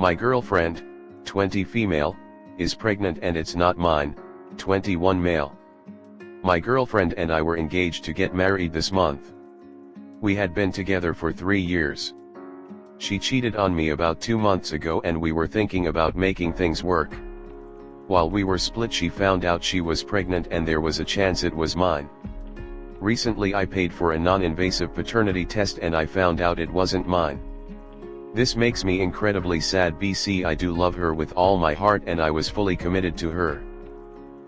My girlfriend, 20 female, is pregnant and it's not mine, 21 male. My girlfriend and I were engaged to get married this month. We had been together for 3 years. She cheated on me about 2 months ago and we were thinking about making things work. While we were split, she found out she was pregnant and there was a chance it was mine. Recently I paid for a non-invasive paternity test and I found out it wasn't mine. This makes me incredibly sad because I do love her with all my heart and I was fully committed to her.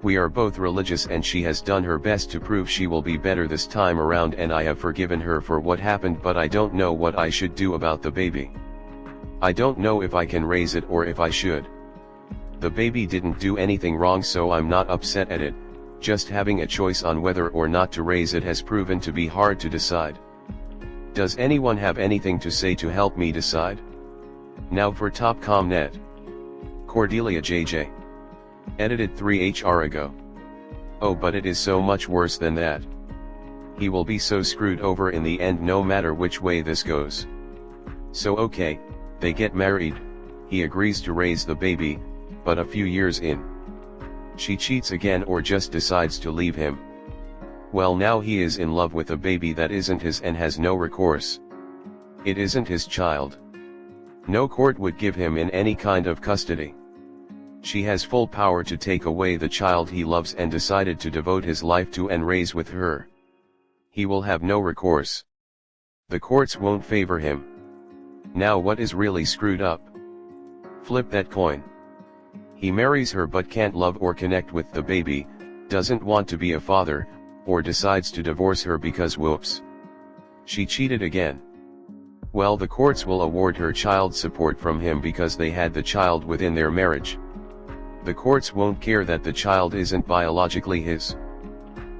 We are both religious and she has done her best to prove she will be better this time around, and I have forgiven her for what happened, but I don't know what I should do about the baby. I don't know if I can raise it or if I should. The baby didn't do anything wrong, so I'm not upset at it. Just having a choice on whether or not to raise it has proven to be hard to decide. Does anyone have anything to say to help me decide? Now for Top.com.net. Cordelia JJ. Edited 3 HR ago. Oh, but it is so much worse than that. He will be so screwed over in the end no matter which way this goes. So okay, they get married, he agrees to raise the baby, but a few years in, she cheats again or just decides to leave him. Well, now he is in love with a baby that isn't his and has no recourse. It isn't his child. No court would give him in any kind of custody. She has full power to take away the child he loves and decided to devote his life to and raise with her. He will have no recourse. The courts won't favor him. Now what is really screwed up? Flip that coin. He marries her but can't love or connect with the baby, doesn't want to be a father, or decides to divorce her because whoops, she cheated again. Well, the courts will award her child support from him because they had the child within their marriage. The courts won't care that the child isn't biologically his.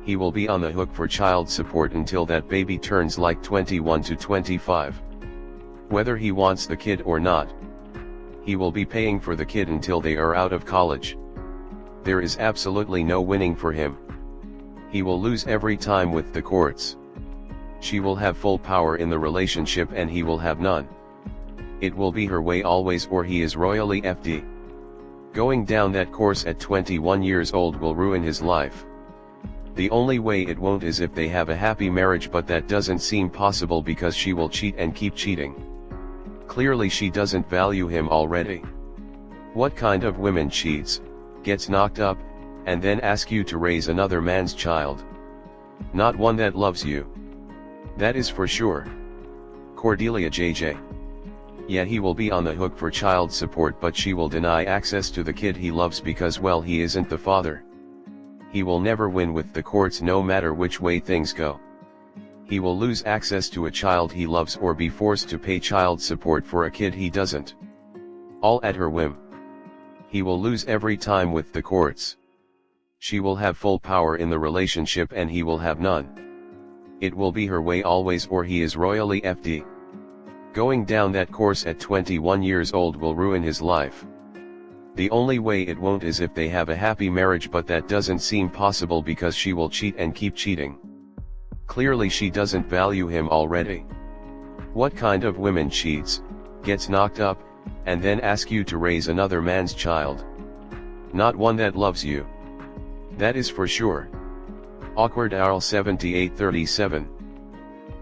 He will be on the hook for child support until that baby turns like 21 to 25. Whether he wants the kid or not, he will be paying for the kid until they are out of college. There is absolutely no winning for him. He will lose every time with the courts. She will have full power in the relationship and he will have none. It will be her way always or he is royally FD. Going down that course at 21 years old will ruin his life. The only way it won't is if they have a happy marriage, but that doesn't seem possible because she will cheat and keep cheating. Clearly she doesn't value him already. What kind of woman cheats, gets knocked up, and then ask you to raise another man's child? Not one that loves you. That is for sure. Cordelia JJ. Yeah, he will be on the hook for child support, but she will deny access to the kid he loves because, well, he isn't the father. He will never win with the courts no matter which way things go. He will lose access to a child he loves or be forced to pay child support for a kid he doesn't. All at her whim. He will lose every time with the courts. She will have full power in the relationship and he will have none. It will be her way always or he is royally FD. Going down that course at 21 years old will ruin his life. The only way it won't is if they have a happy marriage, but that doesn't seem possible because she will cheat and keep cheating. Clearly she doesn't value him already. What kind of woman cheats, gets knocked up, and then ask you to raise another man's child? Not one that loves you. That is for sure. Awkward Owl 7837.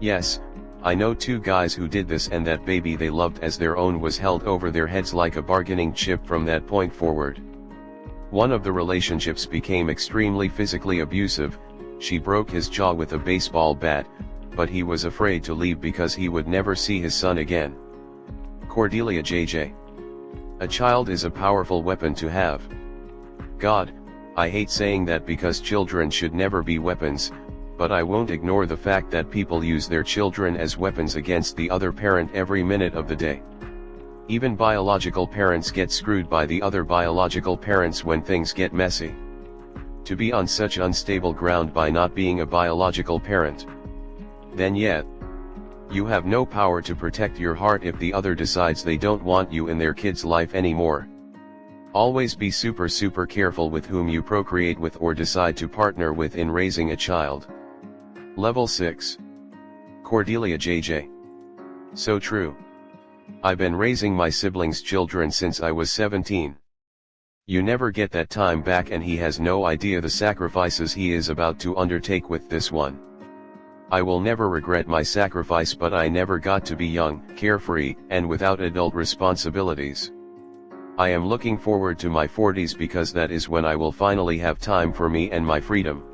Yes, I know 2 guys who did this, and that baby they loved as their own was held over their heads like a bargaining chip from that point forward. One of the relationships became extremely physically abusive. She broke his jaw with a baseball bat, but he was afraid to leave because he would never see his son again. Cordelia JJ. A child is a powerful weapon to have. God, I hate saying that because children should never be weapons, but I won't ignore the fact that people use their children as weapons against the other parent every minute of the day. Even biological parents get screwed by the other biological parents when things get messy. To be on such unstable ground by not being a biological parent. Then yet, you have no power to protect your heart if the other decides they don't want you in their kid's life anymore. Always be super careful with whom you procreate with or decide to partner with in raising a child. Level 6. Cordelia JJ. So true. I've been raising my siblings' children since I was 17. You never get that time back, and he has no idea the sacrifices he is about to undertake with this one. I will never regret my sacrifice, but I never got to be young, carefree, and without adult responsibilities. I am looking forward to my 40s because that is when I will finally have time for me and my freedom.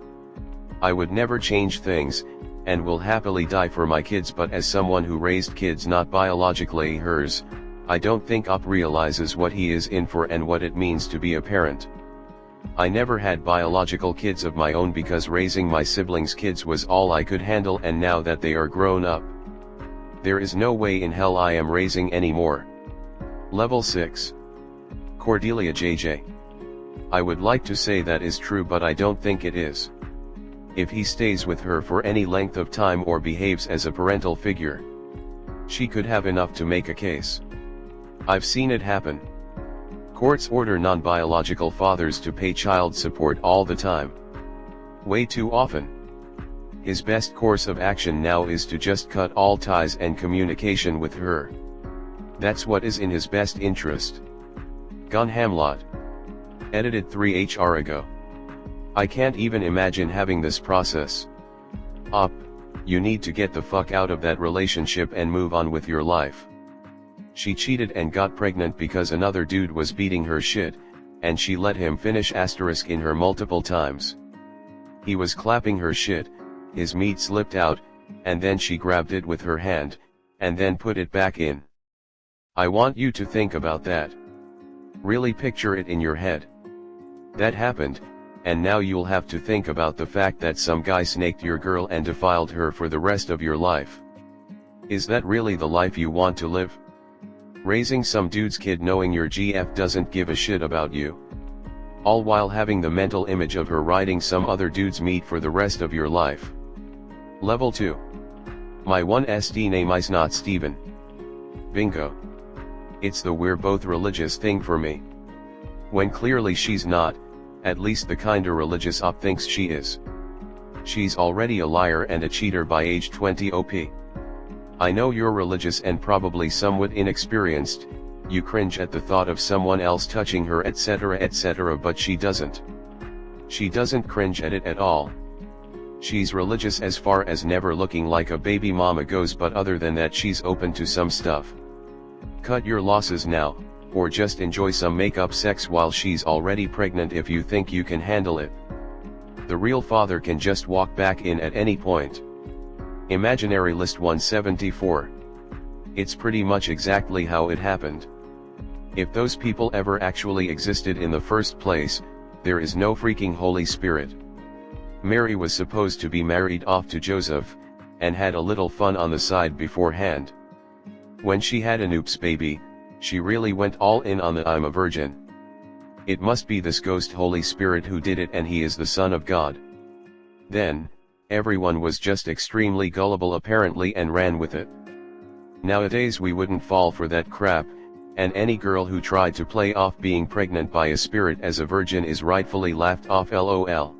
I would never change things, and will happily die for my kids, but as someone who raised kids not biologically hers, I don't think Op realizes what he is in for and what it means to be a parent. I never had biological kids of my own because raising my siblings' kids was all I could handle, and now that they are grown up, there is no way in hell I am raising any more. Level 6. Cordelia JJ. I would like to say that is true, but I don't think it is. If he stays with her for any length of time or behaves as a parental figure, she could have enough to make a case. I've seen it happen. Courts order non-biological fathers to pay child support all the time. Way too often. His best course of action now is to just cut all ties and communication with her. That's what is in his best interest. Gun Hamlot. Edited 3 HR ago. I can't even imagine having this process. Op, you need to get the fuck out of that relationship and move on with your life. She cheated and got pregnant because another dude was beating her shit, and she let him finish * in her multiple times. He was clapping her shit, his meat slipped out, and then she grabbed it with her hand, and then put it back in. I want you to think about that. Really picture it in your head. That happened, and now you'll have to think about the fact that some guy snaked your girl and defiled her for the rest of your life. Is that really the life you want to live? Raising some dude's kid knowing your GF doesn't give a shit about you. All while having the mental image of her riding some other dude's meat for the rest of your life. Level 2. My 1SD name is not Steven. Bingo. It's the we're both religious thing for me. When clearly she's not, at least the kinda religious Op thinks she is. She's already a liar and a cheater by age 20 OP. I know you're religious and probably somewhat inexperienced, you cringe at the thought of someone else touching her etc., but she doesn't. She doesn't cringe at it at all. She's religious as far as never looking like a baby mama goes, but other than that she's open to some stuff. Cut your losses now, or just enjoy some make-up sex while she's already pregnant if you think you can handle it. The real father can just walk back in at any point. Imaginary List 174. It's pretty much exactly how it happened. If those people ever actually existed in the first place, there is no freaking Holy Spirit. Mary was supposed to be married off to Joseph, and had a little fun on the side beforehand. When she had an oops baby, she really went all in on the I'm a virgin. It must be this ghost Holy Spirit who did it, and he is the Son of God. Then, everyone was just extremely gullible apparently and ran with it. Nowadays we wouldn't fall for that crap, and any girl who tried to play off being pregnant by a spirit as a virgin is rightfully laughed off LOL.